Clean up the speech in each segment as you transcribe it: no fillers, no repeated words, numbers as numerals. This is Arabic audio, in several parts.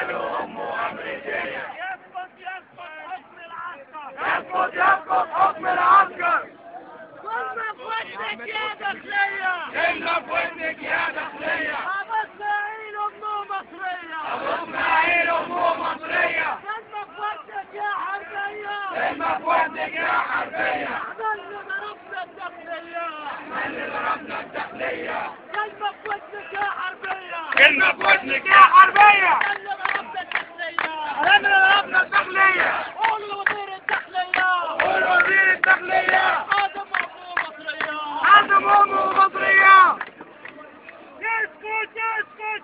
قالوا أمه أمريكية. يسقط حكم العسكر. يسقط حكم العسكر. كلنا في ودنك يا داخلية. كلنا في ودنك يا داخلية. أبو إسماعيل أمه مصرية. أبو إسماعيل أمه مصرية. كلنا في ودنك يا حربية. كلنا في ودنك يا حربية. احنا اللي ضربنا الداخلية. احنا اللي ضربنا الداخلية. كلنا في ودنك يا حربية. كلنا في ودنك يا حربية. احنا اللي ضربنا الداخلية. احنا اللي ضربنا الداخلية. قول لوزير الداخلية. قول وزير الداخلية. آدم أمه مصرية. آدم أمه مصرية. يسقط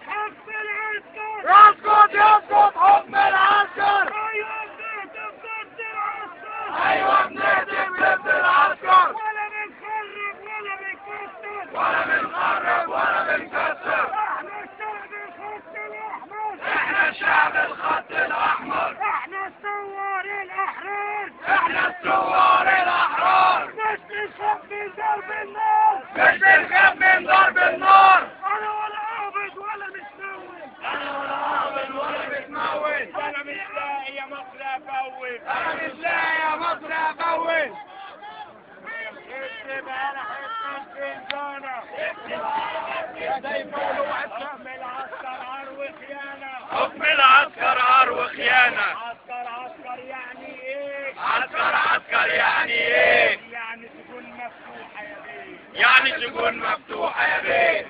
حكم العسكر. يسقط حكم العسكر. أيوة بنهتف ضد العسكر. أيوة بنهتف ضد العسكر. ولا بنخرب ولا بنكسر. ولا بنخرب ولا بنكسر. احنا الشعب الخط الأحمر. احنا الشعب الخط الأحمر. احنا الثوار الأحرار. احنا الثوار الأحرار. مش بنخاف من ضرب النار. مش بنخاف من ضرب النار. أنا ولا قابض ولا متنول. أنا ولا قابض ولا بتموت. أنا مش لاقي يا مصر أفوت. أنا مش لاقي يا مصر أفوت. اكتب على حتة الزنزانة. زي ما قولوا حكم العسكر عار وخيانة. حكم العسكر عار وخيانة. عسكر يعني ايه؟ عسكر يعني ايه؟ يعني سجون مفتوحة يا بيه. يعني سجون مفتوحة يا بيه.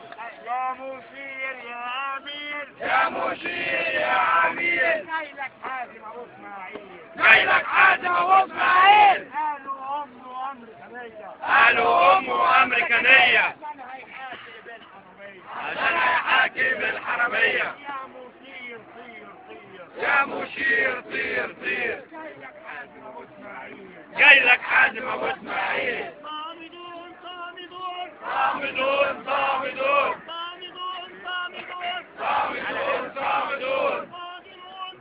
يا مشير يا أمير. يا مشير يا عميل. جاي لك حازم أبو إسماعيل. جاي لك حازم أبو إسماعيل. قالوا أمه أمريكانية. قالوا أمه أمريكانية. عشان هيحاسب الحرامية. عشان هيحاكم الحرامية. يا مشير طير طير. يا مشير طير طير. جاي لك حازم أبو إسماعيل. جاي لك حازم أبو إسماعيل. صامدون صامدون. صامدون صامدون. صامدون صامدون. صامدون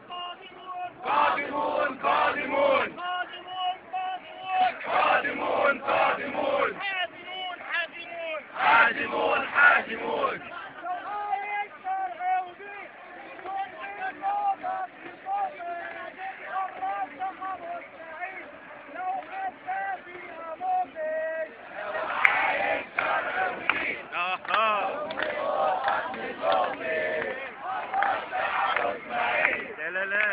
صامدون. قادمون قادمون. قادمون قادمون. قادمون قادمون. قادمون قادمون. حازمون حازمون. حازمون حازمون. لا لا لا